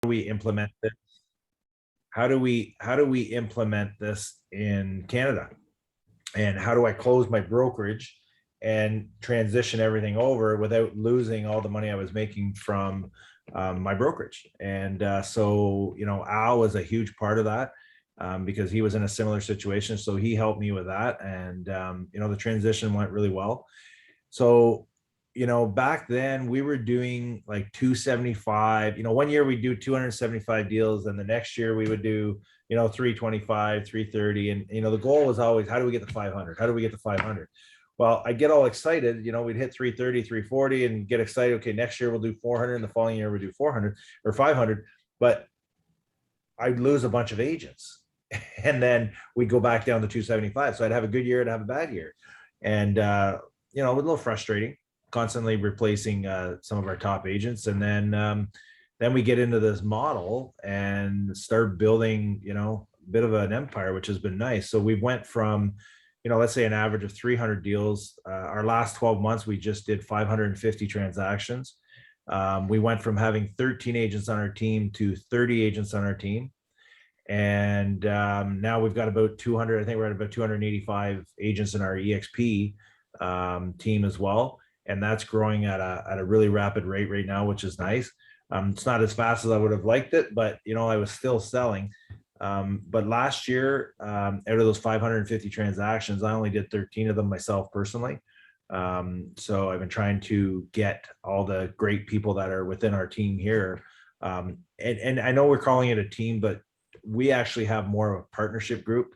do we implement this? How do we implement this in Canada? And how do I close my brokerage and transition everything over without losing all the money I was making from my brokerage? And so, Al was a huge part of that, because he was in a similar situation. So he helped me with that. And, the transition went really well. So, back then we were doing like 275. One year we do 275 deals, and the next year we would do 325, 330. And the goal was always, how do we get to 500? How do we get to 500? Well, I get all excited, we'd hit 330, 340 and get excited. Okay, next year we'll do 400, and the following year we'll do 400 or 500. But I'd lose a bunch of agents and then we go back down to 275. So I'd have a good year and have a bad year. And it was a little frustrating, constantly replacing some of our top agents. And then we get into this model and start building, a bit of an empire, which has been nice. So we went from, let's say an average of 300 deals. Our last 12 months, we just did 550 transactions. We went from having 13 agents on our team to 30 agents on our team. And now we've got about 200, I think we're at about 285 agents in our EXP team as well. And that's growing at a really rapid rate right now, which is nice. It's not as fast as I would have liked it, but I was still selling. But last year, out of those 550 transactions, I only did 13 of them myself personally. So I've been trying to get all the great people that are within our team here. And I know we're calling it a team, but we actually have more of a partnership group.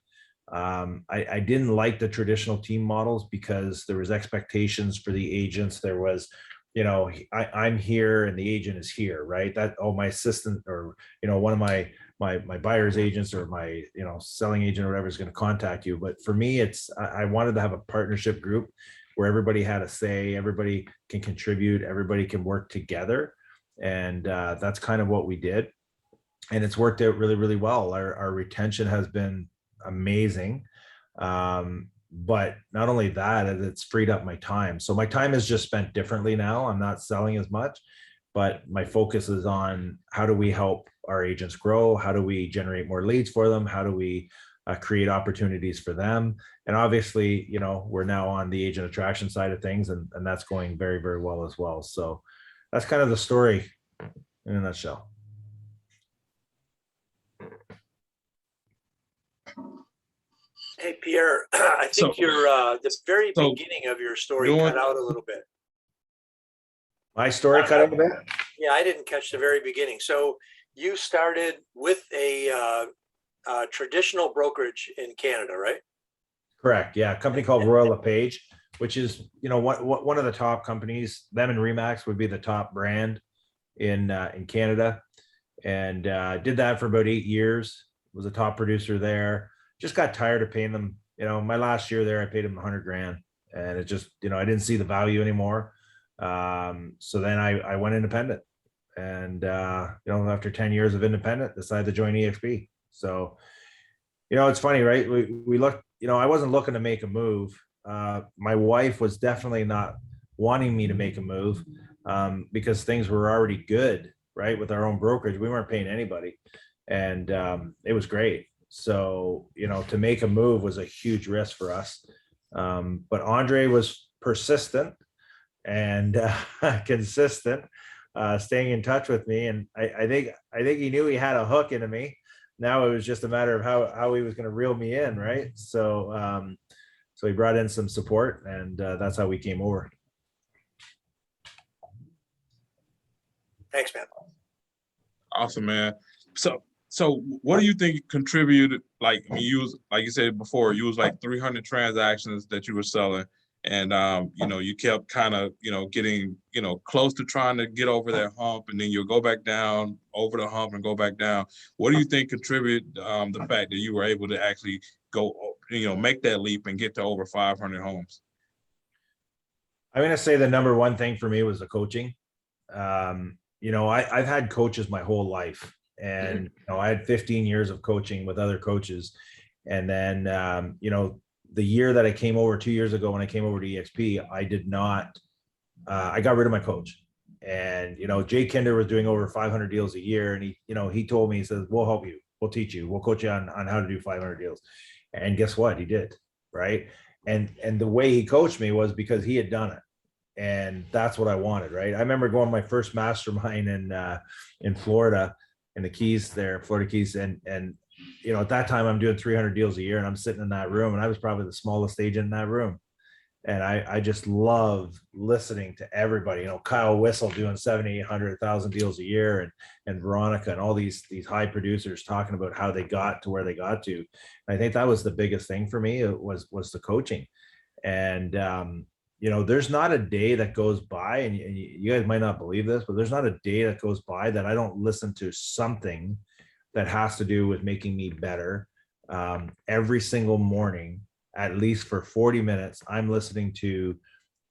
I didn't like the traditional team models because there was expectations for the agents. There was, I'm here and the agent is here, right? My assistant or, one of my buyer's agents or my, selling agent or whatever is going to contact you. But for me, I wanted to have a partnership group where everybody had a say, everybody can contribute, everybody can work together. And that's kind of what we did. And it's worked out really, really well. Our retention has been amazing. But not only that, it's freed up my time. So my time is just spent differently now. I'm not selling as much, but my focus is on how do we help our agents grow? How do we generate more leads for them? How do we create opportunities for them? And obviously, we're now on the agent attraction side of things, and that's going very, very well as well. So that's kind of the story in a nutshell. Hey, Pierre, I think the very beginning of your story cut out a little bit. My story cut out a bit? Yeah, I didn't catch the very beginning. So you started with a traditional brokerage in Canada, right? Correct. Yeah, a company called Royal LePage, which is, one of the top companies. Them and Remax would be the top brand in Canada. And did that for about 8 years. Was a top producer there. Just got tired of paying them. My last year there, I paid them $100,000, and it just, I didn't see the value anymore. So then I went independent, and after 10 years of independent, decided to join EXP. So, it's funny, right? We looked, I wasn't looking to make a move. My wife was definitely not wanting me to make a move, because things were already good, right? With our own brokerage, we weren't paying anybody, and it was great. So, to make a move was a huge risk for us. But Andre was persistent and consistent, staying in touch with me. And I think he knew he had a hook into me. Now it was just a matter of how he was going to reel me in, right? So, so he brought in some support, and that's how we came over. Thanks, man. Awesome, man. So what do you think contributed? Like you said before, you was like 300 transactions that you were selling, and you kept kind of getting close to trying to get over that hump, and then you'll go back down over the hump and go back down. What do you think contributed the fact that you were able to actually go make that leap and get to over 500 homes? I'm going to say the number one thing for me was the coaching. I've had coaches my whole life. And, I had 15 years of coaching with other coaches. And then, the year that I came over 2 years ago, when I came over to EXP, I got rid of my coach. And, Jay Kinder was doing over 500 deals a year. And he told me, he says, we'll help you. We'll teach you. We'll coach you on how to do 500 deals. And guess what? He did. Right. And the way he coached me was because he had done it. And that's what I wanted. Right. I remember going to my first mastermind in Florida, in the Keys there, Florida Keys. And at that time I'm doing 300 deals a year, and I'm sitting in that room, and I was probably the smallest agent in that room. And I just love listening to everybody, Kyle Whistle doing 70, 800,000 deals a year, and Veronica and all these high producers talking about how they got to where they got to. And I think that was the biggest thing for me, was the coaching. And, there's not a day that goes by, and you guys might not believe this, but there's not a day that goes by that I don't listen to something that has to do with making me better. Every single morning, at least for 40 minutes, I'm listening to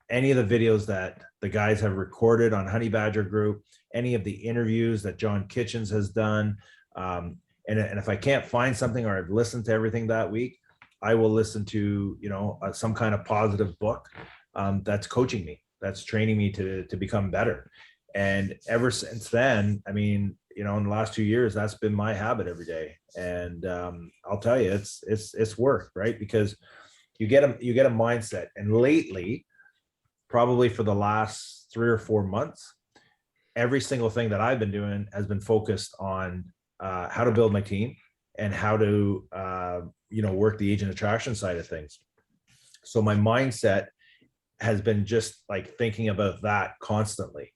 any of the videos that the guys have recorded on Honey Badger Group, any of the interviews that John Kitchens has done. And if I can't find something, or I've listened to everything that week, I will listen to, some kind of positive book that's coaching me, that's training me to become better. And ever since then, I mean, in the last 2 years, that's been my habit every day. And I'll tell you, it's worked, right? Because you get a mindset. And lately, probably for the last 3 or 4 months, every single thing that I've been doing has been focused on how to build my team and how to, work the agent attraction side of things. So my mindset has been just like thinking about that constantly.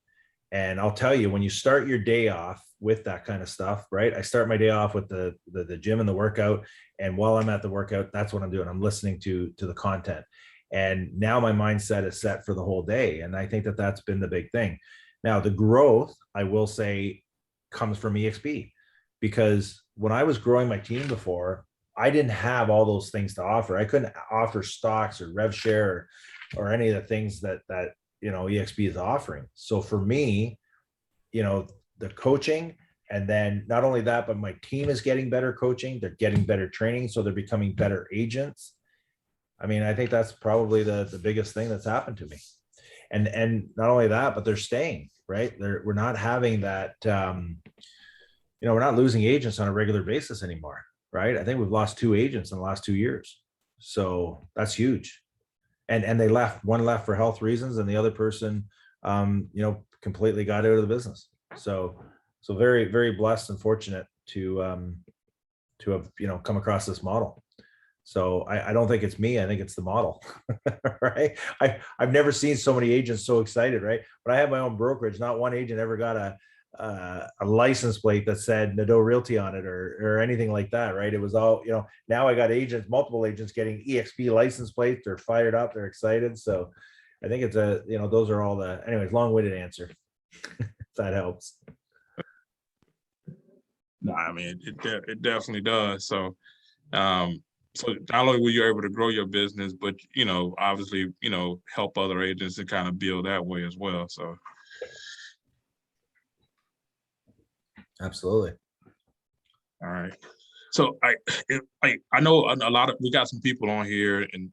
And I'll tell you, when you start your day off with that kind of stuff, right? I start my day off with the gym and the workout. And while I'm at the workout, that's what I'm doing. I'm listening to the content. And now my mindset is set for the whole day. And I think that that's been the big thing. Now, the growth, I will say, comes from EXP, because when I was growing my team before, I didn't have all those things to offer. I couldn't offer stocks or rev share or any of the things that EXP is offering. So for me, the coaching, and then not only that, but my team is getting better coaching, they're getting better training, so they're becoming better agents. I mean, I think that's probably the biggest thing that's happened to me. And not only that, but they're staying, right? We're not having that, we're not losing agents on a regular basis anymore, right? I think we've lost 2 agents in the last 2 years. So that's huge. And they left, one left for health reasons, and the other person, completely got out of the business. So very, very blessed and fortunate to have, come across this model. So I don't think it's me. I think it's the model, right? I've never seen so many agents so excited, right? When I had my own brokerage, not one agent ever got a license plate that said Nadeau Realty on it or anything like that, right? It was all, now I got multiple agents getting EXP license plates. They're fired up, they're excited. So I think it's those are all anyways, long-winded answer. If that helps. No, I mean, it definitely does. So, so not only were you able to grow your business, but, obviously, help other agents to kind of build that way as well. So. Absolutely. All right. So I know a lot of, we got some people on here, and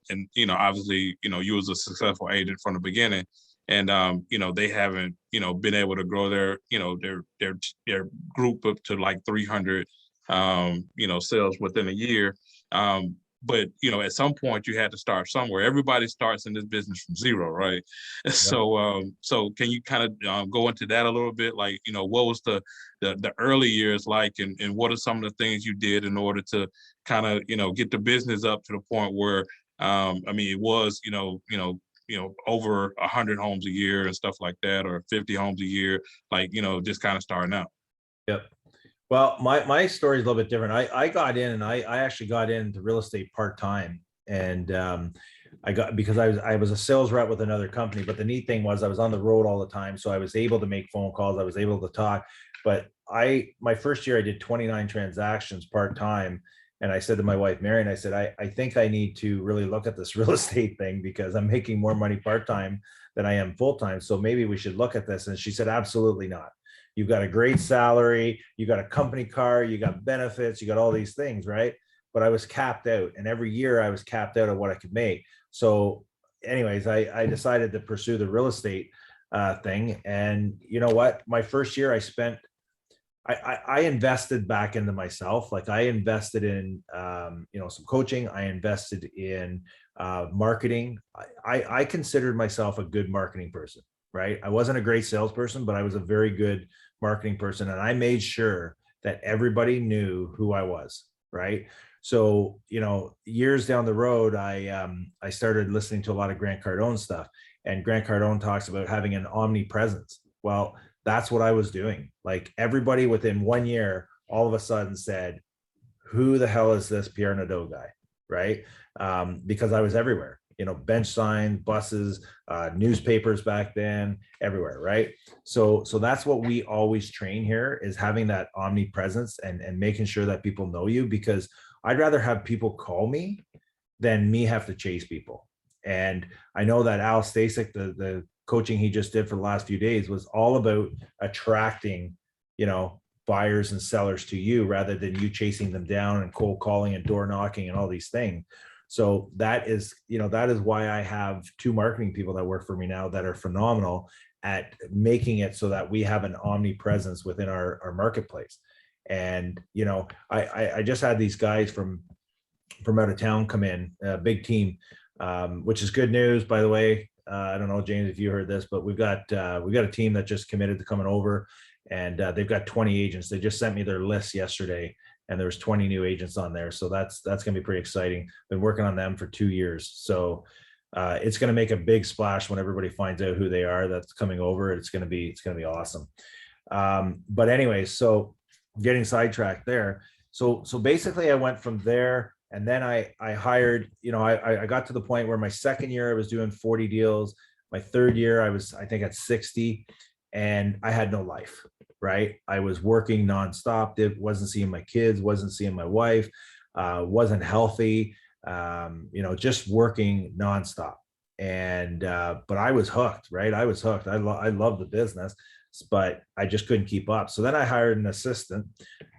obviously, you was a successful agent from the beginning, and they haven't been able to grow their their group up to like 300 sales within a year. But at some point you had to start somewhere. Everybody starts in this business from zero, right? Yeah. So can you kind of go into that a little bit? Like, what was the early years like, and what are some of the things you did in order to kind of get the business up to the point where it was over 100 homes a year and stuff like that, or 50 homes a year, like just kind of starting out. Yep. Well, my story is a little bit different. I got in, and I actually got into real estate part-time, and because I was a sales rep with another company. But the neat thing was I was on the road all the time, so I was able to make phone calls, I was able to talk. But my first year I did 29 transactions part-time, and I said to my wife Mary, and I said, I think I need to really look at this real estate thing, because I'm making more money part-time than I am full-time, so maybe we should look at this. And she said, absolutely not. You've got a great salary, you got a company car, you got benefits, you got all these things, right? But I was capped out, and every year I was capped out of what I could make. So anyways, I decided to pursue the real estate thing. And you know what? My first year I spent, I invested back into myself. Like I invested in, some coaching. I invested in marketing. I considered myself a good marketing person, right? I wasn't a great salesperson, but I was a very good marketing person. And I made sure that everybody knew who I was, right? So, years down the road, I started listening to a lot of Grant Cardone stuff, and Grant Cardone talks about having an omnipresence. Well, that's what I was doing. Like everybody within 1 year, all of a sudden said, who the hell is this Pierre Nadeau guy? Right. Because I was everywhere, bench signs, buses, newspapers back then, everywhere. Right. So that's what we always train here, is having that omnipresence and making sure that people know you, because I'd rather have people call me than me have to chase people. And I know that Al Stasek, the coaching he just did for the last few days, was all about attracting, buyers and sellers to you rather than you chasing them down and cold calling and door knocking and all these things. So that is why I have 2 marketing people that work for me now that are phenomenal at making it so that we have an omnipresence within our marketplace. And, I just had these guys from out of town come in, a big team, which is good news, by the way. I don't know, James, if you heard this, but we've got a team that just committed to coming over, and they've got 20 agents. They just sent me their list yesterday, and there's 20 new agents on there. So that's going to be pretty exciting. Been working on them for 2 years. So it's going to make a big splash when everybody finds out who they are that's coming over. It's going to be awesome. But anyway, so getting sidetracked there. So basically I went from there, and then I hired, I got to the point where my second year I was doing 40 deals. My third year I was, I think, at 60, and I had no life, right? I was working nonstop. Wasn't seeing my kids, wasn't seeing my wife, wasn't healthy, just working nonstop. And, but I was hooked, right? I was hooked. I love the business, but I just couldn't keep up. So then I hired an assistant.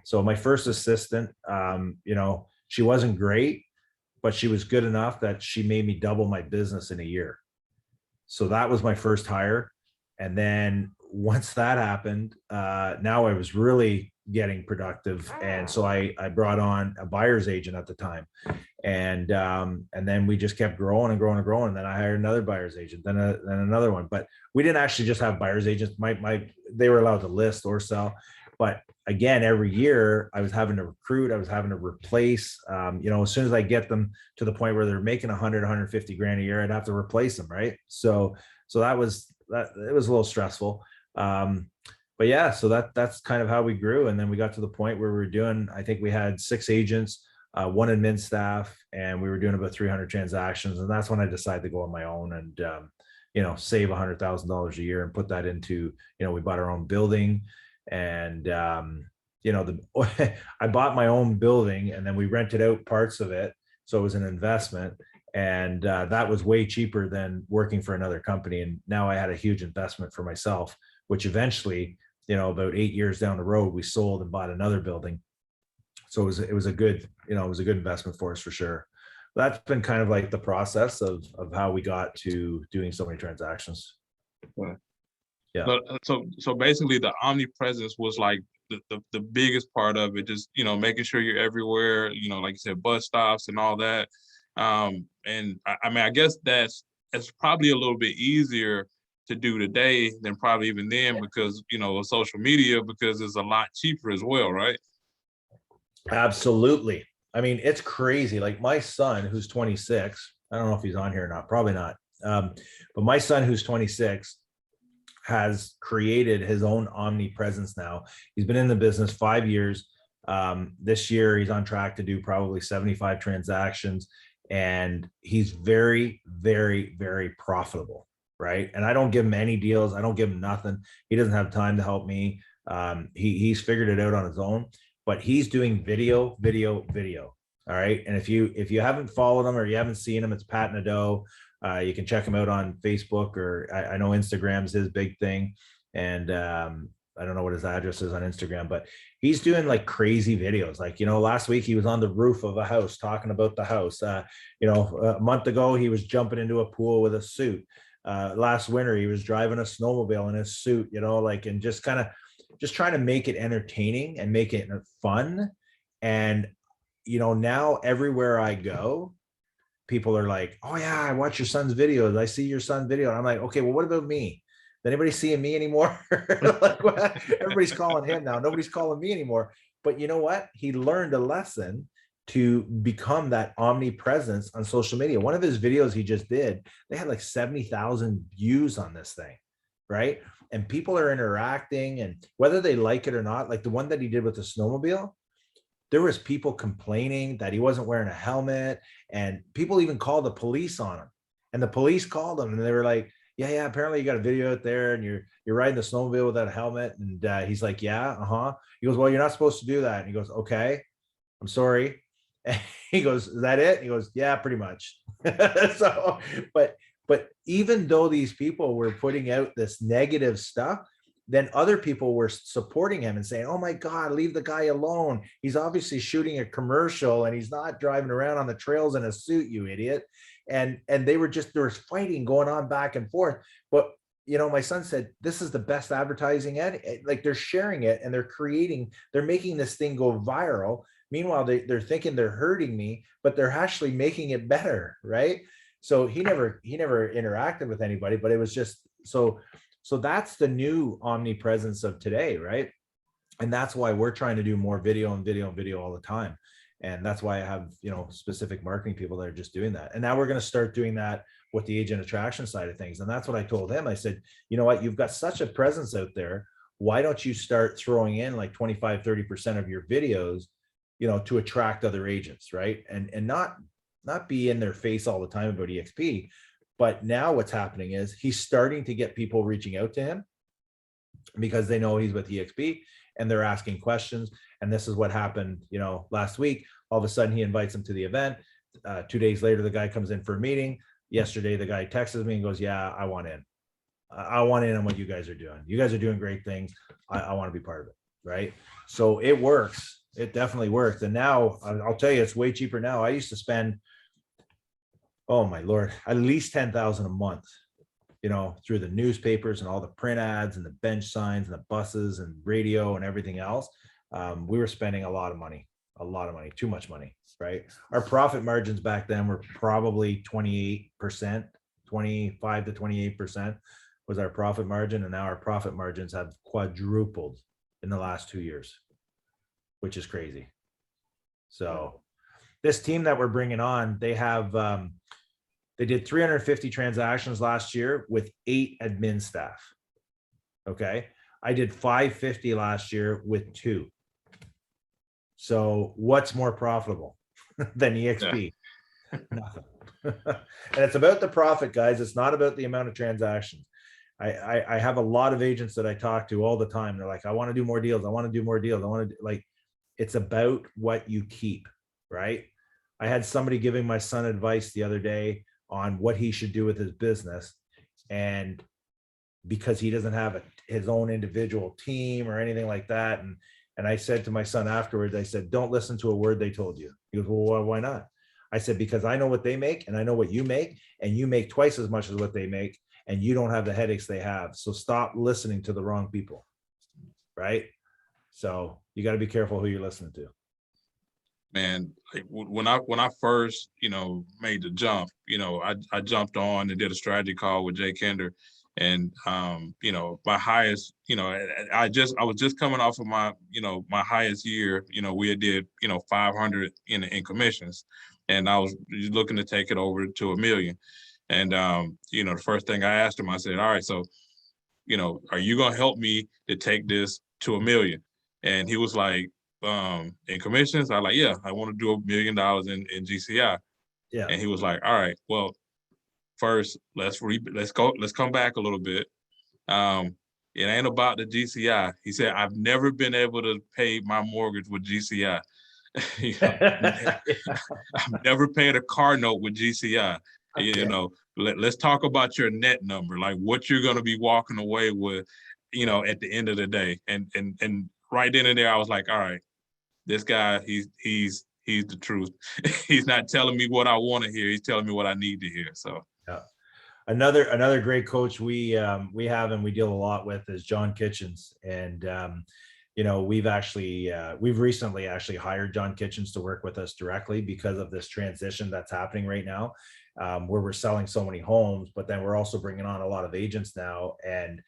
So my first assistant, she wasn't great, but she was good enough that she made me double my business in a year. So that was my first hire. And then once that happened, now I was really getting productive. And so I brought on a buyer's agent at the time. And then we just kept growing and growing and growing. And then I hired another buyer's agent, then another one. But we didn't actually just have buyer's agents. They were allowed to list or sell. But again, every year I was having to recruit, I was having to replace, as soon as I get them to the point where they're making 100, 150 grand a year, I'd have to replace them. Right. So it was a little stressful. But yeah, so that's kind of how we grew. And then we got to the point where we were doing, I think we had 6 agents, 1 admin staff, and we were doing about 300 transactions. And that's when I decided to go on my own and, save $100,000 a year and put that into, we bought our own building. And I bought my own building, and then we rented out parts of it, so it was an investment, and that was way cheaper than working for another company. And now I had a huge investment for myself, which eventually, about 8 years down the road, we sold and bought another building. So it was a good investment for us, for sure. That's been kind of like the process of how we got to doing so many transactions. Right. Yeah. So basically the omnipresence was like the biggest part of it, just, making sure you're everywhere, like you said, bus stops and all that. And I mean, I guess it's probably a little bit easier to do today than probably even then, because, of social media, because it's a lot cheaper as well, right? Absolutely. I mean, it's crazy. Like my son, who's 26, I don't know if he's on here or not, probably not. But my son, who's 26, has created his own omnipresence now. He's been in the business 5 years. This year, he's on track to do probably 75 transactions, and he's very, very, very profitable, right? And I don't give him any deals. I don't give him nothing. He doesn't have time to help me. He's figured it out on his own, but he's doing video. All right. And if you haven't followed him or you haven't seen him, it's Pat Nadeau. You can check him out on Facebook, or I know Instagram's his big thing. And I don't know what his address is on Instagram, but he's doing like crazy videos. Like, last week he was on the roof of a house talking about the house. A month ago he was jumping into a pool with a suit. last winter, he was driving a snowmobile in his suit, you know, like, and just trying to make it entertaining and make it fun. And, you know, now everywhere I go, people are like, oh yeah, I watch your son's videos. I see your son's video. And I'm like, okay, well, what about me? Is anybody seeing me anymore? Like, what? Everybody's calling him now. Nobody's calling me anymore. But you know what? He learned a lesson to become that omnipresence on social media. One of his videos he just did, they had like 70,000 views on this thing, right? And people are interacting, and whether they like it or not, like the one that he did with the snowmobile, there was people complaining that he wasn't wearing a helmet, and people even called the police on him. And the police called him, and they were like, yeah, apparently you got a video out there and you're riding the snowmobile without a helmet. And he's like, yeah, he goes, well, you're not supposed to do that. And he goes, okay, I'm sorry. And he goes, is that it? He goes, yeah, pretty much. So, but even though these people were putting out this negative stuff, then other people were supporting him and saying, oh my God, leave the guy alone. He's obviously shooting a commercial and he's not driving around on the trails in a suit, you idiot. And there was fighting going on back and forth. But, you know, my son said, this is the best advertising like they're sharing it and they're making this thing go viral. Meanwhile, they're thinking they're hurting me, but they're actually making it better. Right. So he never interacted with anybody, but it was just so that's the new omnipresence of today, right? And that's why we're trying to do more video all the time. And that's why I have, you know, specific marketing people that are just doing that. And now we're going to start doing that with the agent attraction side of things. And that's what I told him. I said, you know what, you've got such a presence out there. Why don't you start throwing in like 25, 30% of your videos, you know, to attract other agents, right? And not be in their face all the time about EXP. But now what's happening is he's starting to get people reaching out to him because they know he's with EXP and they're asking questions. And this is what happened, you know, last week. All of a sudden he invites them to the event. 2 days later, the guy comes in for a meeting. Yesterday, the guy texts me and goes, yeah, I want in. I want in on what you guys are doing. You guys are doing great things. I want to be part of it, right? So it works. It definitely works. And now I'll tell you, it's way cheaper now. I used to spend, oh my Lord, at least 10,000 a month, you know, through the newspapers and all the print ads and the bench signs and the buses and radio and everything else. We were spending a lot of money, too much money, right? Our profit margins back then were probably 28%, 25 to 28% was our profit margin. And now our profit margins have quadrupled in the last 2 years, which is crazy. So this team that we're bringing on, they have, they did 350 transactions last year with 8 admin staff. Okay. I did 550 last year with 2. So what's more profitable than EXP? Yeah. Nothing. And it's about the profit, guys. It's not about the amount of transactions. I have a lot of agents that I talk to all the time. They're like, I want to do more deals. I want to do more deals. I want to like, it's about what you keep, right? I had somebody giving my son advice the other day on what he should do with his business. And because he doesn't have his own individual team or anything like that. And I said to my son afterwards, I said, don't listen to a word they told you. He goes, well, why not? I said, because I know what they make and I know what you make, and you make twice as much as what they make, and you don't have the headaches they have. So stop listening to the wrong people, right? So you got to be careful who you're listening to. Man, like when I first, you know, made the jump, you know, I jumped on and did a strategy call with Kander, and you know, my highest, you know, I was just coming off of my, you know, my highest year. You know, we had did, you know, 500 in commissions, and I was looking to take it over to $1 million. And you know, the first thing I asked him, I said, all right, so, you know, are you gonna help me to take this to $1 million? And he was like, in commissions, I was like, yeah, I want to do $1 million in GCI. Yeah. And he was like, all right, well, first let's come back a little bit. It ain't about the GCI. He said, I've never been able to pay my mortgage with GCI. You know, I've never paid a car note with GCI. Okay. You know, let's talk about your net number, like what you're going to be walking away with, you know, at the end of the day. And right then and there, I was like, all right, this guy, he's the truth. He's not telling me what I want to hear. He's telling me what I need to hear. So, yeah. Another great coach we have and we deal a lot with is John Kitchens. And we've recently actually hired John Kitchens to work with us directly because of this transition that's happening right now, where we're selling so many homes, but then we're also bringing on a lot of agents now. And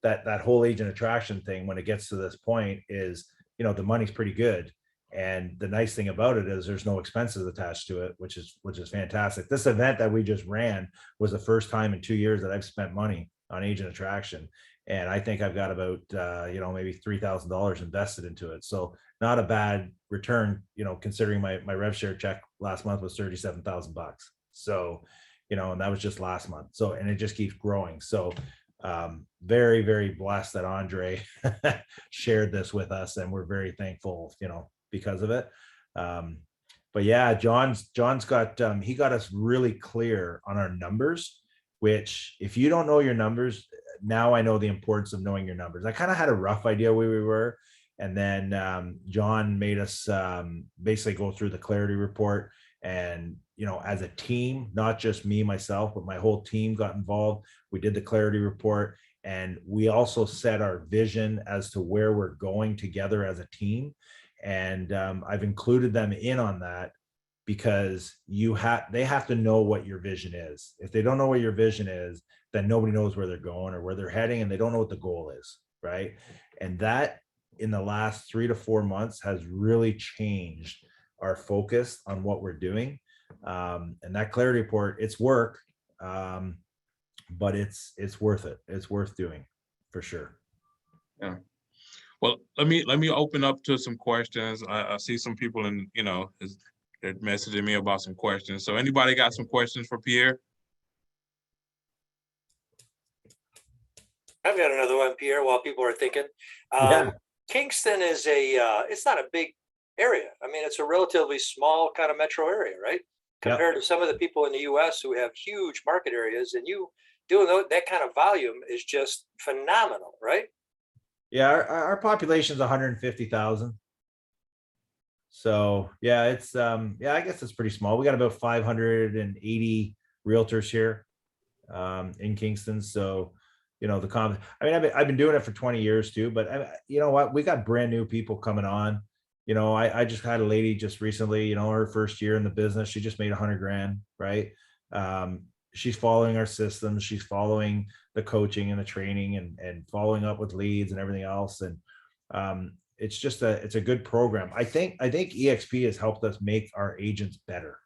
that whole agent attraction thing, when it gets to this point, is the money's pretty good. And the nice thing about it is there's no expenses attached to it, which is fantastic. This event that we just ran was the first time in 2 years that I've spent money on agent attraction. And I think I've got about, maybe $3,000 invested into it. So not a bad return, considering my rev share check last month was $37,000. So, and that was just last month. So, and it just keeps growing. So, very, very blessed that Andre shared this with us, and we're very thankful, because of it. But yeah, John's got, he got us really clear on our numbers, which if you don't know your numbers, now I know the importance of knowing your numbers. I kind of had a rough idea where we were. And then John made us basically go through the clarity report. And, as a team, not just me, myself, but my whole team got involved. We did the clarity report. And we also set our vision as to where we're going together as a team. And I've included them in on that because they have to know what your vision is. If they don't know what your vision is, then nobody knows where they're going or where they're heading, and they don't know what the goal is, right? And that in the last 3 to 4 months has really changed our focus on what we're doing. And that clarity report, it's work, but it's worth it. It's worth doing for sure. Yeah. Well, let me open up to some questions. I see some people they're messaging me about some questions. So anybody got some questions for Pierre? I've got another one, Pierre, while people are thinking. Yeah. Kingston is it's not a big area. I mean, it's a relatively small kind of metro area, right? Compared to some of the people in the US who have huge market areas, and you doing that kind of volume is just phenomenal, right? Yeah, our population is 150,000. So yeah, it's I guess it's pretty small. We got about 580 realtors here in Kingston. So I've been doing it for 20 years too, but you know what? We got brand new people coming on. I just had a lady just recently, her first year in the business, she just made 100 grand, right? She's following our systems. She's following the coaching and the training and following up with leads and everything else. And it's a good program. I think EXP has helped us make our agents better.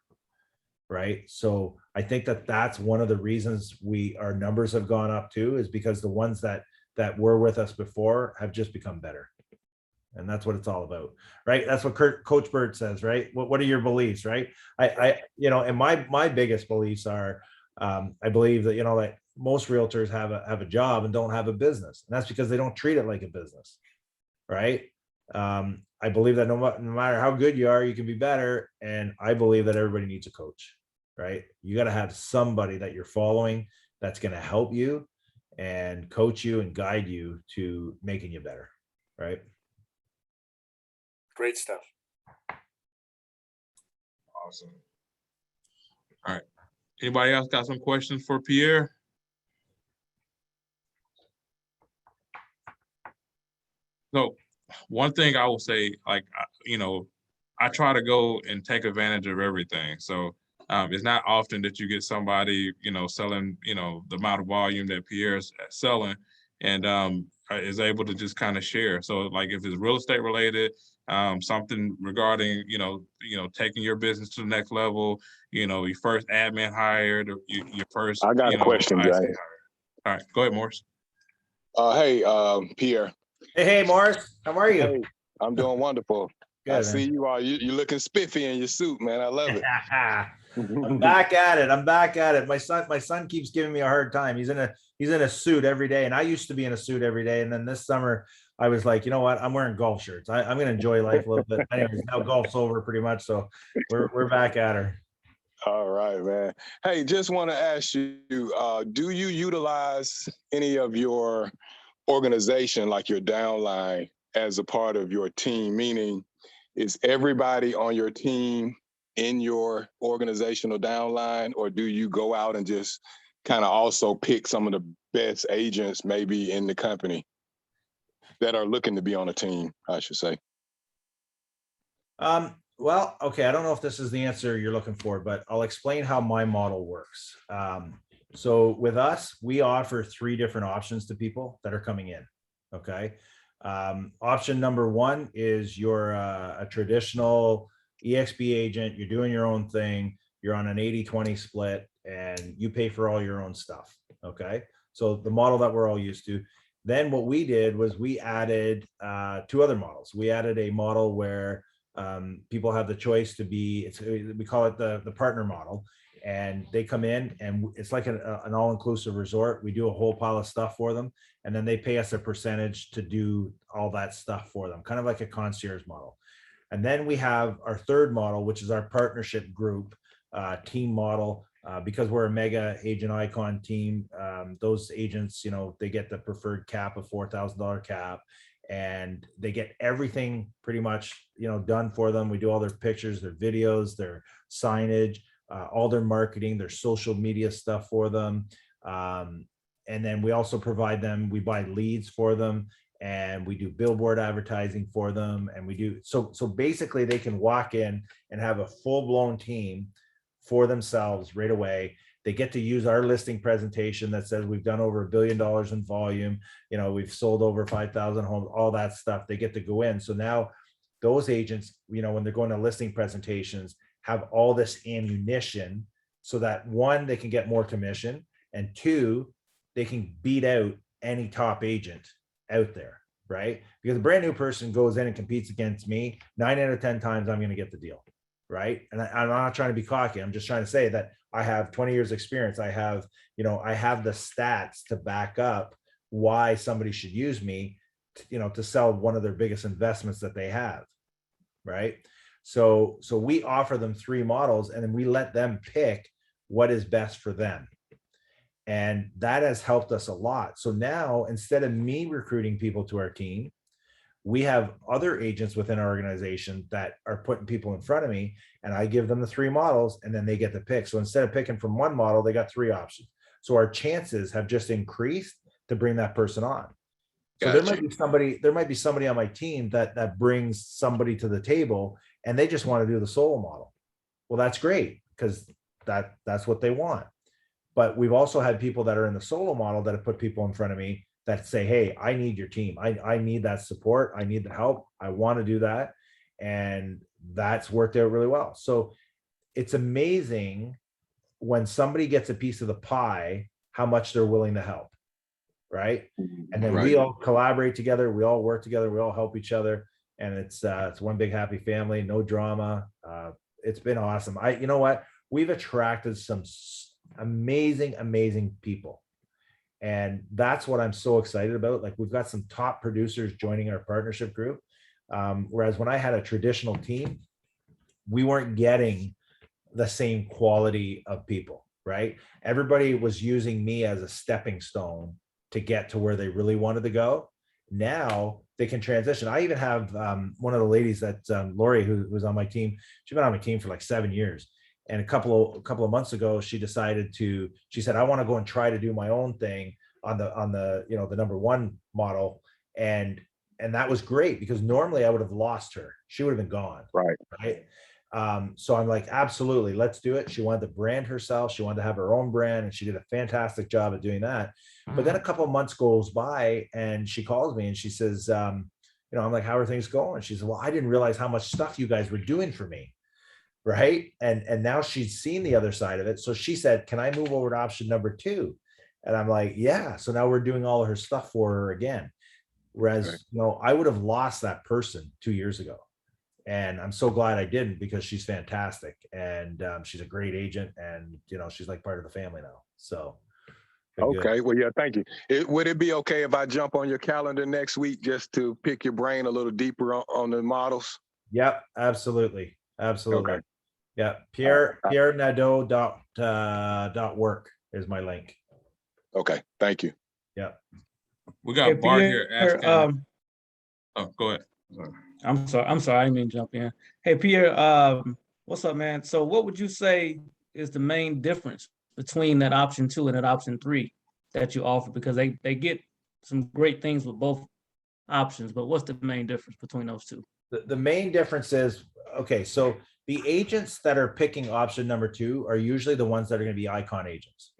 Right. So I think that's one of the reasons our numbers have gone up too, is because the ones that were with us before have just become better. And that's what it's all about, right? That's what Coach Burt says, right? What are your beliefs, right? And my biggest beliefs are, I believe that, like most realtors have a job and don't have a business. And that's because they don't treat it like a business, right? I believe that no matter how good you are, you can be better. And I believe that everybody needs a coach, right? You got to have somebody that you're following that's going to help you and coach you and guide you to making you better, right? Great stuff. Awesome. All right. Anybody else got some questions for Pierre? So one thing I will say, I try to go and take advantage of everything. So it's not often that you get somebody, selling, the amount of volume that Pierre's selling and is able to just kind of share. So like if it's real estate related, something regarding, taking your business to the next level, your first admin hired, or your first. I got a question, Jay. All right, go ahead, Morris. Hey, Pierre. Hey, Morris, how are you? Hey, I'm doing wonderful. Good, I see you are. You're looking spiffy in your suit, man. I love it. I'm back at it. My son keeps giving me a hard time. He's in a suit every day, and I used to be in a suit every day. And then this summer, I was like, you know what? I'm wearing golf shirts. I'm going to enjoy life a little bit. Anyways, now golf's over pretty much, so we're back at her. All right, man. Hey, just want to ask you, do you utilize any of your organization, like your downline, as a part of your team? Meaning, is everybody on your team in your organizational downline, or do you go out and just kind of also pick some of the best agents maybe in the company that are looking to be on a team, I should say? Well, okay, I don't know if this is the answer you're looking for, but I'll explain how my model works. So with us, we offer 3 different options to people that are coming in. Okay. Option number 1 is you're a traditional EXP agent. You're doing your own thing. You're on an 80-20 split and you pay for all your own stuff. Okay. So the model that we're all used to. Then what we did was we added 2 other models. We added a model where people have the choice to be, we call it the partner model, and they come in and it's like an all-inclusive resort. We do a whole pile of stuff for them, and then they pay us a percentage to do all that stuff for them, kind of like a concierge model. And then we have our 3rd model, which is our partnership group team model. Because we're a mega agent icon team, those agents, they get the preferred cap of $4,000 cap, and they get everything pretty much, done for them. We do all their pictures, their videos, their signage, all their marketing, their social media stuff for them. And then we also provide them, we buy leads for them, and we do billboard advertising for them. And we do, so basically they can walk in and have a full-blown team for themselves right away. They get to use our listing presentation that says we've done over $1 billion in volume. We've sold over 5,000 homes, all that stuff. They get to go in. So now those agents, when they're going to listing presentations, have all this ammunition so that 1, they can get more commission, and 2, they can beat out any top agent out there, right? Because a brand new person goes in and competes against me, 9 out of 10 times I'm going to get the deal. Right. And I'm not trying to be cocky. I'm just trying to say that I have 20 years experience. I have the stats to back up why somebody should use me, to sell one of their biggest investments that they have. Right. So we offer them 3 models, and then we let them pick what is best for them. And that has helped us a lot. So now, instead of me recruiting people to our team, we have other agents within our organization that are putting people in front of me, and I give them the 3 models, and then they get to pick. So instead of picking from 1 model, they got 3 options. So our chances have just increased to bring that person on. So Gotcha. there might be somebody on my team that brings somebody to the table, and they just want to do the solo model. Well, that's great, because that's what they want. But we've also had people that are in the solo model that have put people in front of me that say, hey, I need your team. I need that support. I need the help. I want to do that. And that's worked out really well. So it's amazing when somebody gets a piece of the pie, how much they're willing to help. Right. And then we all collaborate together. We all work together. We all help each other. And it's one big happy family, no drama. It's been awesome. You know what? We've attracted some amazing people. And that's what I'm so excited about. Like, we've got some top producers joining our partnership group. Whereas when I had a traditional team, we weren't getting the same quality of people, right? Everybody was using me as a stepping stone to get to where they really wanted to go. Now they can transition. I even have one of the ladies that Lori, who's on my team. She's been on my team for like 7 years. And a couple of months ago, she said, I want to go and try to do my own thing on the the number 1 model. And that was great, because normally I would have lost her. She would have been gone. Right. So I'm like, absolutely, let's do it. She wanted to brand herself. She wanted to have her own brand, and she did a fantastic job at doing that. But then a couple of months goes by, and she calls me and she says, I'm like, how are things going? She said, well, I didn't realize how much stuff you guys were doing for me. Right. And now she's seen the other side of it. So she said, can I move over to option number 2? And I'm like, yeah. So now we're doing all of her stuff for her again. Whereas, I would have lost that person 2 years ago. And I'm so glad I didn't, because she's fantastic. And she's a great agent, and, she's like part of the family now. So. Okay. Well, yeah, thank you. Would it be okay if I jump on your calendar next week just to pick your brain a little deeper on the models? Yep. Absolutely. Okay. Yeah, Pierre Nadeau .work is my link. Okay, thank you. Yeah. We got Bart here asking. Go ahead. Sorry. I'm sorry. I didn't mean to jump in. Hey, Pierre, what's up, man? So what would you say is the main difference between that option 2 and that option 3 that you offer? Because they get some great things with both options, but what's the main difference between those two? The main difference is, okay, so the agents that are picking option number 2 are usually the ones that are going to be icon agents,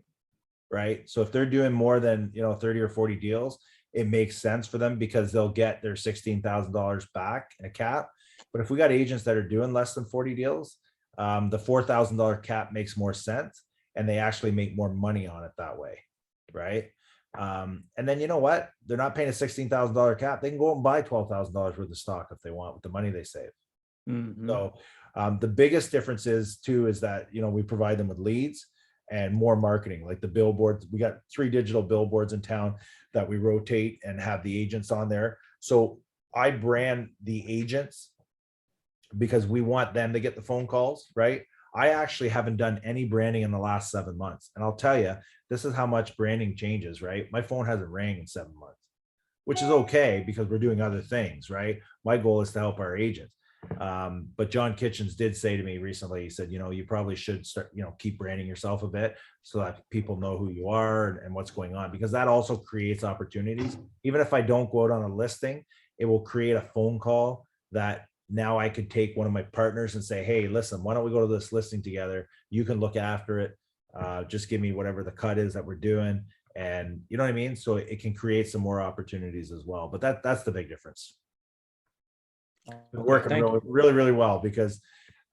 right? So if they're doing more than, 30 or 40 deals, it makes sense for them because they'll get their $16,000 back in a cap. But if we got agents that are doing less than 40 deals, the $4,000 cap makes more sense, and they actually make more money on it that way, right? And then you know what? They're not paying a $16,000 cap. They can go out and buy $12,000 worth of stock if they want with the money they save. Mhm. So the biggest difference is too, is that, we provide them with leads and more marketing, like the billboards. We got 3 digital billboards in town that we rotate and have the agents on there. So I brand the agents because we want them to get the phone calls, right? I actually haven't done any branding in the last 7 months. And I'll tell you, this is how much branding changes, right? My phone hasn't rang in 7 months, which is okay because we're doing other things, right? My goal is to help our agents. But John Kitchens did say to me recently, he said, you probably should start, keep branding yourself a bit so that people know who you are and what's going on, because that also creates opportunities. Even if I don't go out on a listing, it will create a phone call that now I could take one of my partners and say, hey, listen, why don't we go to this listing together? You can look after it. Just give me whatever the cut is that we're doing. And you know what I mean? So it can create some more opportunities as well. But that's the big difference. Okay, Working thank you. really, really well, because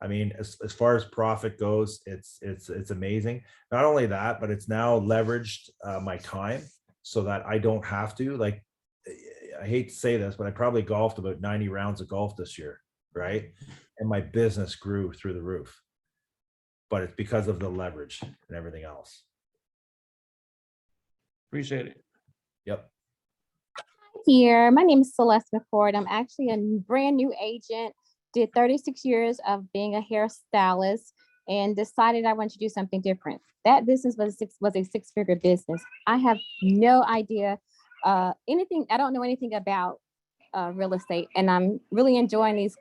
I mean, as far as profit goes, it's amazing. Not only that, but it's now leveraged my time so that I don't have to, like, I hate to say this, but I probably golfed about 90 rounds of golf this year, right? And my business grew through the roof. But it's because of the leverage and everything else. Appreciate it. Yep. Here, my name is Celeste McCord. I'm actually a brand new agent, did 36 years of being a hairstylist, and decided I wanted to do something different. That business was a six-figure business. I have no idea anything. I don't know anything about real estate, and I'm really enjoying these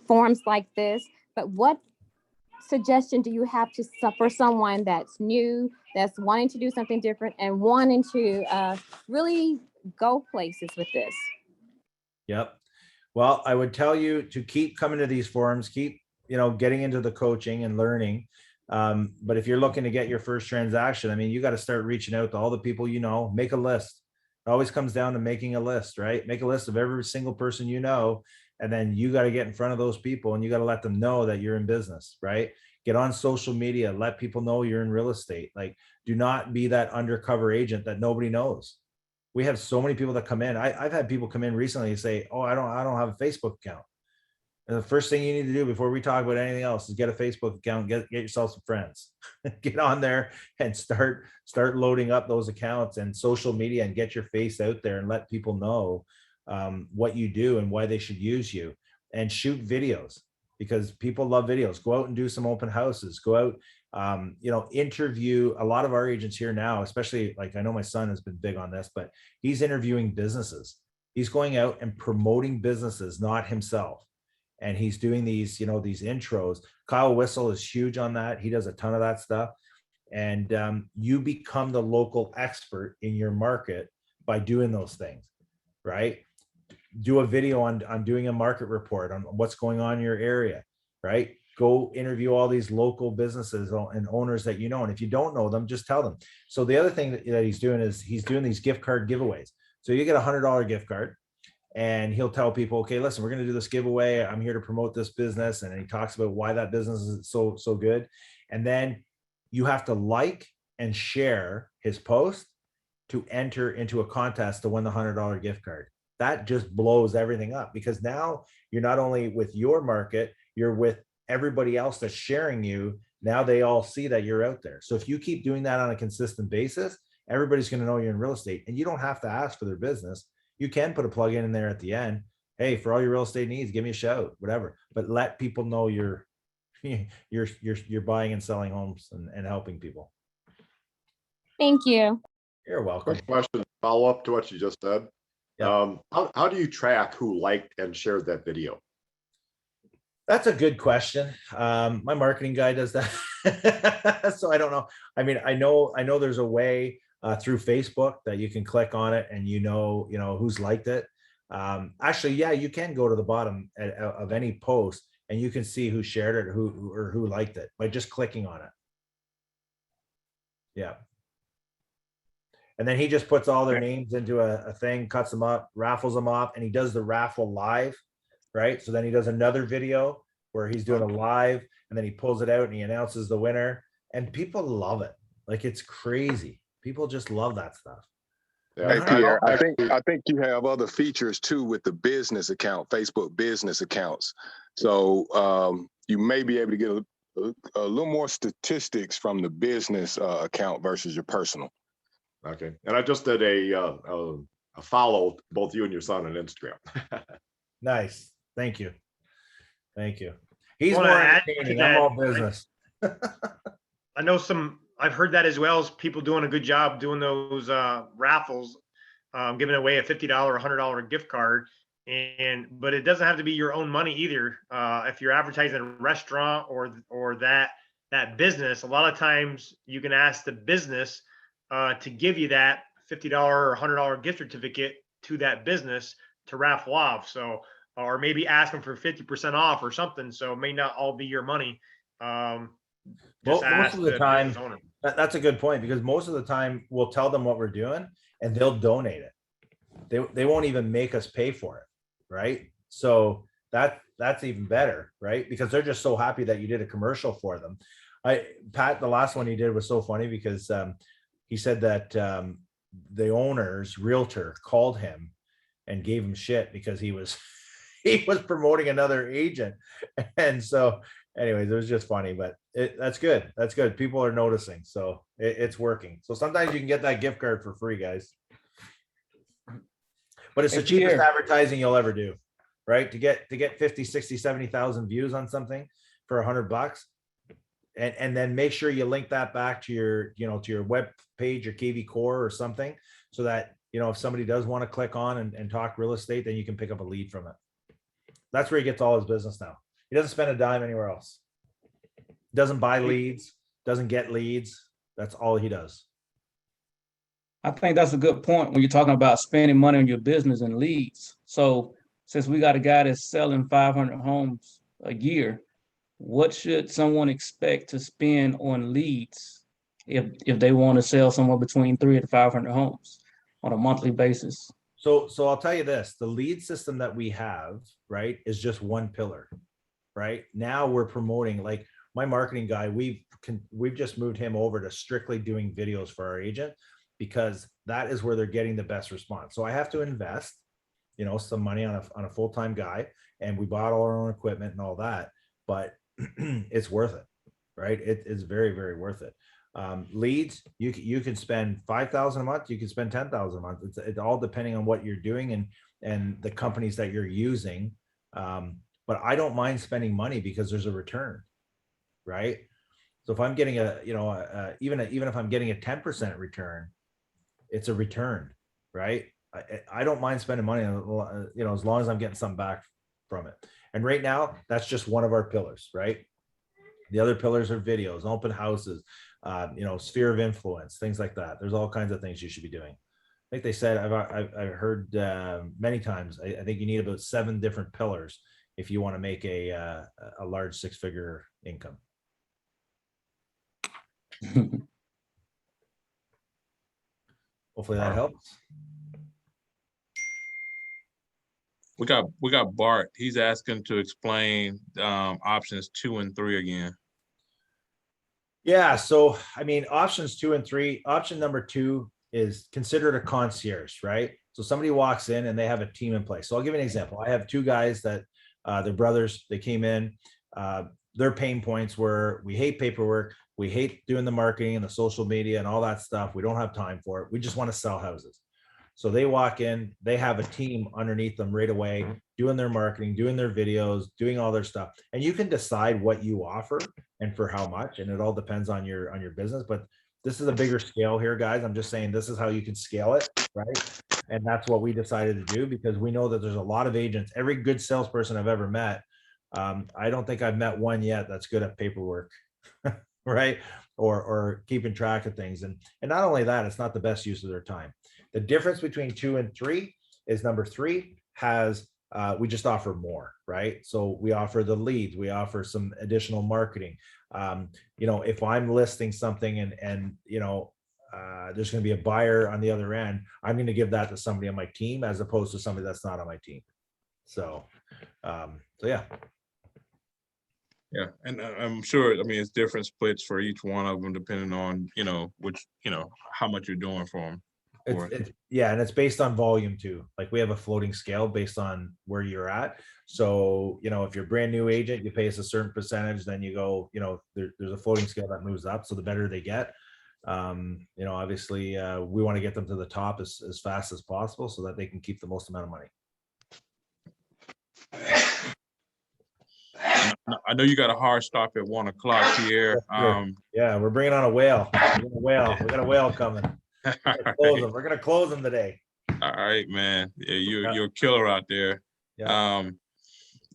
forums like this. But what suggestion do you have for someone that's new, that's wanting to do something different and wanting to really go places with this? Yep. Well, I would tell you to keep coming to these forums, keep, getting into the coaching and learning. But if you're looking to get your first transaction, I mean, you got to start reaching out to all the people, make a list. It always comes down to making a list, right? Make a list of every single person you know, and then you got to get in front of those people and you got to let them know that you're in business, right? Get on social media, let people know you're in real estate. Like, do not be that undercover agent that nobody knows. We have so many people that come in. I've had people come in recently and say, oh, I don't have a Facebook account. And the first thing you need to do before we talk about anything else is get a Facebook account, get yourself some friends, get on there and start loading up those accounts and social media and get your face out there and let people know what you do and why they should use you, and shoot videos because people love videos. Go out and do some open houses, go out, interview. A lot of our agents here now, especially, like, I know my son has been big on this, but he's interviewing businesses. He's going out and promoting businesses, not himself. And he's doing these, these intros. Kyle Whistle is huge on that. He does a ton of that stuff. And you become the local expert in your market by doing those things, right? Do a video on doing a market report on what's going on in your area, right? Go interview all these local businesses and owners that you know. And if you don't know them, just tell them. So the other thing that he's doing is he's doing these gift card giveaways. So you get a $100 gift card. And he'll tell people, okay, listen, we're going to do this giveaway. I'm here to promote this business. And he talks about why that business is so good. And then you have to like and share his post to enter into a contest to win the $100 gift card. That just blows everything up, because now you're not only with your market, you're with everybody else that's sharing you. Now they all see that you're out there. So if you keep doing that on a consistent basis, everybody's going to know you're in real estate, and you don't have to ask for their business. You can put a plug in there at the end. Hey, for all your real estate needs, give me a shout, whatever. But let people know you're buying and selling homes and helping people. Thank you. You're welcome. Quick question, follow up to what you just said. Yeah. How do you track who liked and shared that video? That's a good question. My marketing guy does that. So I don't know. I mean, I know there's a way through Facebook that you can click on it and you know who's liked it. Actually, yeah, you can go to the bottom of any post and you can see who shared it or who liked it by just clicking on it. Yeah. And then he just puts all their names into a thing, cuts them up, raffles them off, and he does the raffle live, right? So then he does another video where he's doing a live, and then he pulls it out and he announces the winner, and people love it. Like, it's crazy. People just love that stuff. Yeah, Hey, Pierre, I think you have other features too with the business account, Facebook business accounts. So you may be able to get a little more statistics from the business account versus your personal. Okay, and I just did a follow both you and your son on Instagram. Nice. Thank you. Thank you. He's Wanna more add to entertaining. I'm that, all business. I know I've heard that as well, as people doing a good job doing those raffles, giving away a $50 or $100 gift card. But it doesn't have to be your own money either. If you're advertising a restaurant or that business, a lot of times you can ask the business to give you that $50 or $100 gift certificate to that business to raffle off. So, or maybe ask them for 50% off or something. So it may not all be your money. Most of the time, business owner. that's a good point, because most of the time we'll tell them what we're doing and they'll donate it. They won't even make us pay for it, right? So that's even better, right? Because they're just so happy that you did a commercial for them. Pat, the last one he did was so funny because he said that the owner's realtor called him and gave him shit because he was promoting another agent. And so anyways, it was just funny, but that's good. That's good. People are noticing. So it's working. So sometimes you can get that gift card for free, guys. But it's the cheapest advertising you'll ever do, right? To get 50, 60, 70,000 views on something for $100. And then make sure you link that back to your, to your web page, your KV Core or something, so that, if somebody does want to click on and talk real estate, then you can pick up a lead from it. That's where he gets all his business now. He doesn't spend a dime anywhere else. Doesn't buy leads, doesn't get leads. That's all he does. I think that's a good point when you're talking about spending money on your business and leads. So since we got a guy that's selling 500 homes a year, what should someone expect to spend on leads if they want to sell somewhere between 300 to 500 homes on a monthly basis? So I'll tell you this, the lead system that we have, right, is just one pillar, right? Now we're promoting, like my marketing guy, we've just moved him over to strictly doing videos for our agent, because that is where they're getting the best response. So I have to invest, some money on a full-time guy, and we bought all our own equipment and all that, but it's worth it, right? It's very, very worth it. Leads, you can spend 5,000 a month, you can spend 10,000 a month. It's all depending on what you're doing and the companies that you're using. But I don't mind spending money because there's a return, right? So if I'm getting even if I'm getting a 10% return, it's a return, right? I don't mind spending money, as long as I'm getting something back from it. And right now, that's just one of our pillars, right? The other pillars are videos, open houses, sphere of influence, things like that. There's all kinds of things you should be doing. I think they said, I've heard many times, I think you need about 7 different pillars if you want to make a large 6-figure income. Hopefully that helps. We got Bart. He's asking to explain options 2 and 3 again. Yeah. So, I mean, options 2 and 3, option number 2 is considered a concierge, right? So somebody walks in and they have a team in place. So I'll give you an example. I have 2 guys that they're brothers. They came in, their pain points were, we hate paperwork. We hate doing the marketing and the social media and all that stuff. We don't have time for it. We just want to sell houses. So they walk in, they have a team underneath them right away, doing their marketing, doing their videos, doing all their stuff. And you can decide what you offer and for how much, and it all depends on your business. But this is a bigger scale here, guys. I'm just saying this is how you can scale it, right? And that's what we decided to do, because we know that there's a lot of agents. Every good salesperson I've ever met, I don't think I've met one yet that's good at paperwork. right? Or keeping track of things. And not only that, it's not the best use of their time. The difference between 2 and 3 is number 3 has we just offer more, right? So we offer the leads, we offer some additional marketing. If I'm listing something and there's going to be a buyer on the other end, I'm going to give that to somebody on my team as opposed to somebody that's not on my team. So yeah. Yeah, and I'm sure, I mean, it's different splits for each one of them, depending on, how much you're doing for them. Yeah, and it's based on volume too. Like we have a floating scale based on where you're at. So, if you're a brand new agent, you pay us a certain percentage, then you go, there's a floating scale that moves up. So the better they get, obviously we want to get them to the top as fast as possible so that they can keep the most amount of money. I know you got a hard stop at 1 o'clock, Pierre. Yeah, we're bringing on a whale. We got a whale coming. We're gonna close them today. All right, man. Yeah, you're a killer out there. Yeah.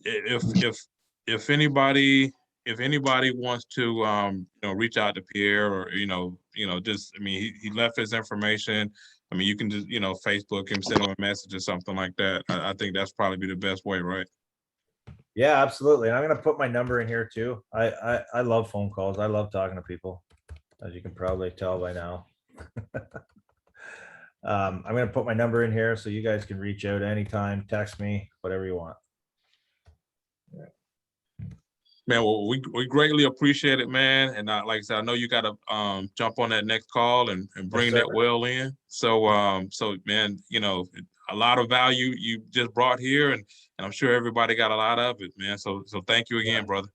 If anybody wants to reach out to Pierre, or he left his information. I mean, you can just Facebook him, send him a message or something like that. I think that's probably be the best way, right? Yeah, absolutely. And I'm gonna put my number in here too. I love phone calls. I love talking to people, as you can probably tell by now. I'm gonna put my number in here so you guys can reach out anytime, text me, whatever you want. Man, well, we greatly appreciate it, man. And like I said, I know you got to jump on that next call and bring that well in. So man, a lot of value you just brought here, and I'm sure everybody got a lot of it, man. So thank you again, brother.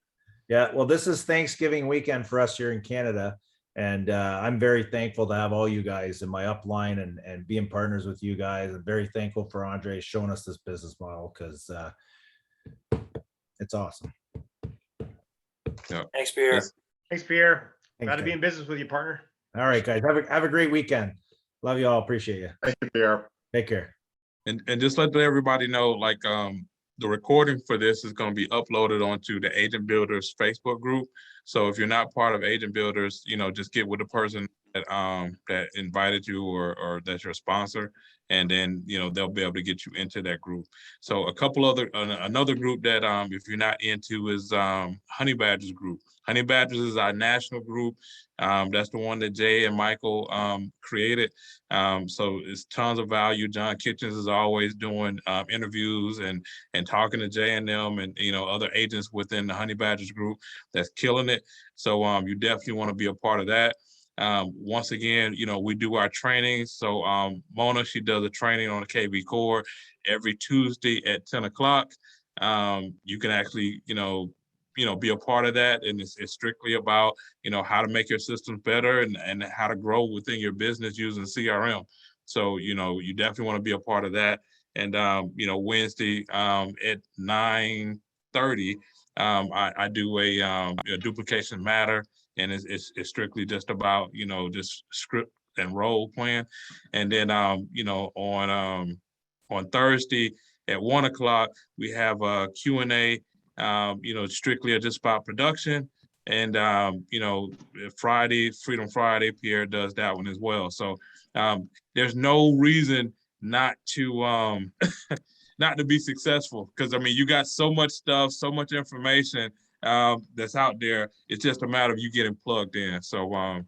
Yeah, well, this is Thanksgiving weekend for us here in Canada, and I'm very thankful to have all you guys in my upline and being partners with you guys. I'm very thankful for Andre showing us this business model because it's awesome. Yeah. Thanks, Pierre. Yes. Thanks, Pierre. Thanks, Glad to be guys. in business with you, partner. All right, guys. Have a great weekend. Love you all. Appreciate you. Thank you, Pierre. Take care. And just let everybody know, the recording for this is going to be uploaded onto the Agent Builders Facebook group. So if you're not part of Agent Builders, just get with the person that invited you or that's your sponsor, and then they'll be able to get you into that group. So another group that if you're not into is Honey Badgers group. Honey Badgers is our national group. That's the one that Jay and Michael created. So it's tons of value. John Kitchens is always doing interviews and talking to Jay and them and other agents within the Honey Badgers group that's killing it. So you definitely want to be a part of that. Once again, we do our trainings. So Mona, she does a training on the KV Core every Tuesday at 10 o'clock. You can actually, be a part of that. And it's strictly about, how to make your systems better and how to grow within your business using CRM. So, you definitely want to be a part of that. And, Wednesday at 9:30, I do a duplication matter. And it's strictly just about, just script and role plan. And then, on Thursday at 1 o'clock, we have a Q&A, strictly just about production. And, Friday, Freedom Friday, Pierre does that one as well. So there's no reason not to not to be successful, because you got so much stuff, so much information that's out there. It's just a matter of you getting plugged in. So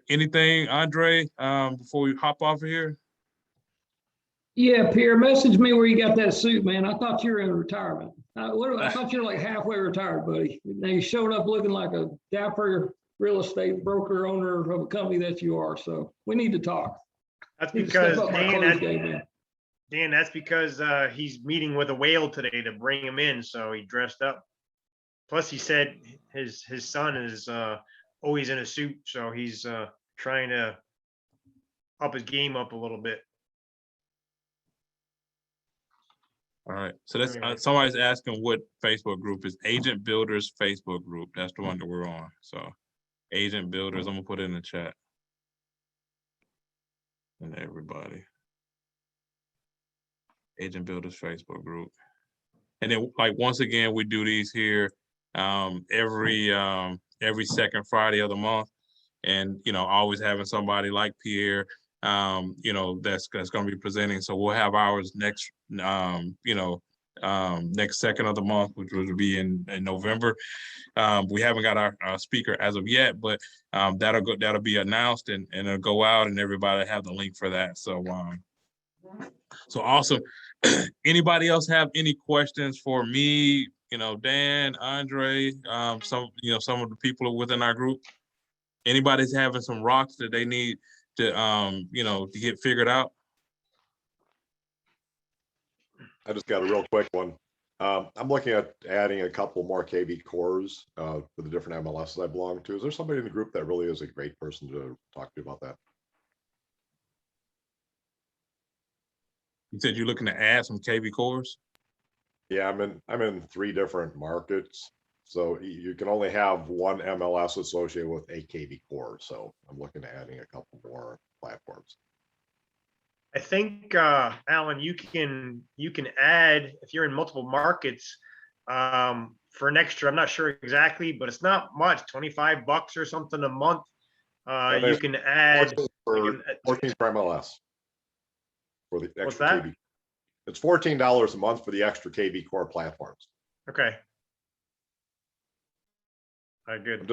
anything, Andre, before we hop off of here? Yeah, Pierre, message me where you got that suit, man. I thought you were in retirement. I thought you were like halfway retired, buddy. Now you showed up looking like a dapper real estate broker owner of a company that you are. So we need to talk. That's because Dan, that's because he's meeting with a whale today to bring him in. So he dressed up. Plus, he said his son is always in a suit, so he's trying to up his game up a little bit. All right. So that's somebody's asking what Facebook group is. Agent Builders Facebook group. That's the one that we're on. So Agent Builders, I'm gonna put it in the chat. And everybody. Agent Builders Facebook group. And then once again, we do these here every every second Friday of the month. And, you know, always having somebody like Pierre, you know, that's going to be presenting. So we'll have ours next, you know, next second of the month, which will be in November. We haven't got our speaker as of yet, but that'll be announced and it'll go out and everybody have the link for that. So so awesome. Anybody else have any questions for me? You know, Dan, Andre, some of the people within our group. Anybody's having some rocks that they need to you know, to get figured out? I just got a real quick one. I'm looking at adding a couple more KV cores for the different MLSs I belong to. Is there somebody in the group that really is a great person to talk to about that? You said you're looking to add some KV cores? Yeah, I'm in 3 different markets. So you can only have one MLS associated with a KV core. So I'm looking at adding a couple more platforms. I think, Alan, you can add, if you're in multiple markets, for an extra, I'm not sure exactly, but it's not much, $25 or something a month. You can add 14 for MLS for the What's extra that? KV. It's $14 a month for the extra KV core platforms. Okay. All right, good.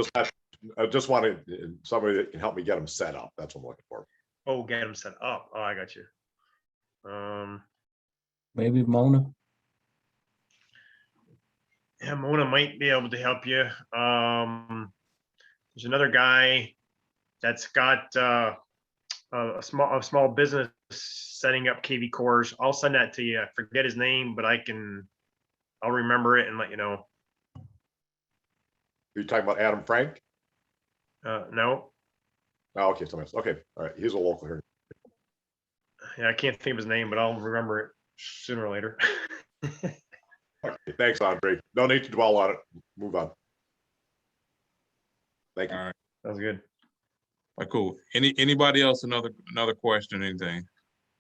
I just wanted somebody that can help me get them set up. That's what I'm looking for. Oh, get them set up. Oh, I got you. Maybe Mona. Yeah, Mona might be able to help you. There's another guy that's got a small business setting up KV cores. I'll send that to you. I forget his name, but I'll remember it and let you know. Are you talking about Adam Frank? No. Oh, okay, somebody else. Okay, all right. He's a local here. Yeah, I can't think of his name, but I'll remember it sooner or later. Okay, thanks, Andre. No need to dwell on it. Move on. Thank you. All right. That was good. All right, cool. Anybody else? Another question? Anything?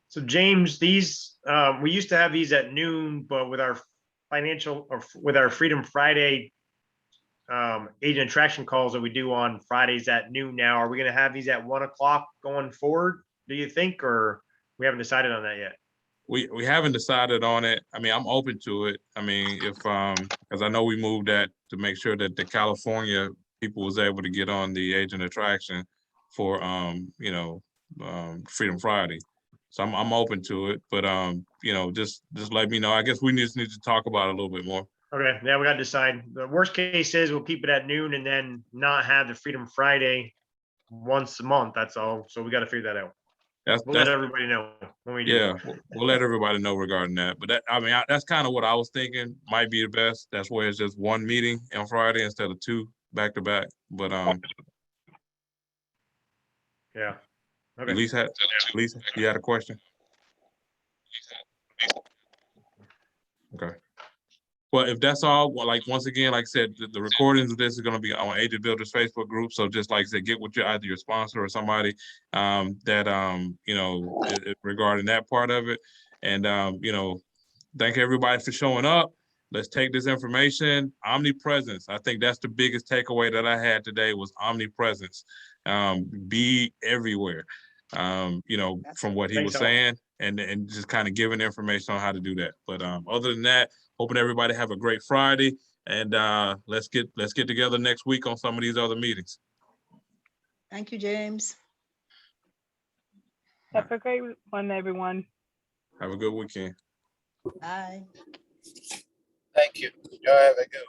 So James, these we used to have these at noon, but with our Freedom Friday agent attraction calls that we do on Fridays at noon now, are we going to have these at 1 o'clock going forward, do you think, or we haven't decided on that yet? We haven't decided on it. I mean, I'm open to it. I mean, if because I know we moved that to make sure that the California people was able to get on the agent attraction for you know, Freedom Friday. So I'm open to it, but you know, just let me know. I guess we just need to talk about it a little bit more. Okay, yeah, we got to decide. The worst case is we'll keep it at noon and then not have the Freedom Friday once a month. That's all. So we got to figure that out. We'll let everybody know when we do. Yeah, we'll let everybody know regarding that. But that, I mean, that's kind of what I was thinking might be the best. That's where it's just one meeting on Friday instead of 2 back to back. But yeah. Okay. At least you had a question. Okay. Well, if that's all, well, like once again, like I said, the recordings of this is going to be on Agent Builders Facebook group. So just like I said, get with either your sponsor or somebody that you know, regarding that part of it. And you know, thank everybody for showing up. Let's take this information. Omnipresence. I think that's the biggest takeaway that I had today was omnipresence. Be everywhere. You know, from what he was saying, and just kind of giving information on how to do that. But other than that, hoping everybody have a great Friday, and let's get together next week on some of these other meetings. Thank you, James. Have a great one, everyone. Have a good weekend. Bye. Thank you. Y'all have a good one.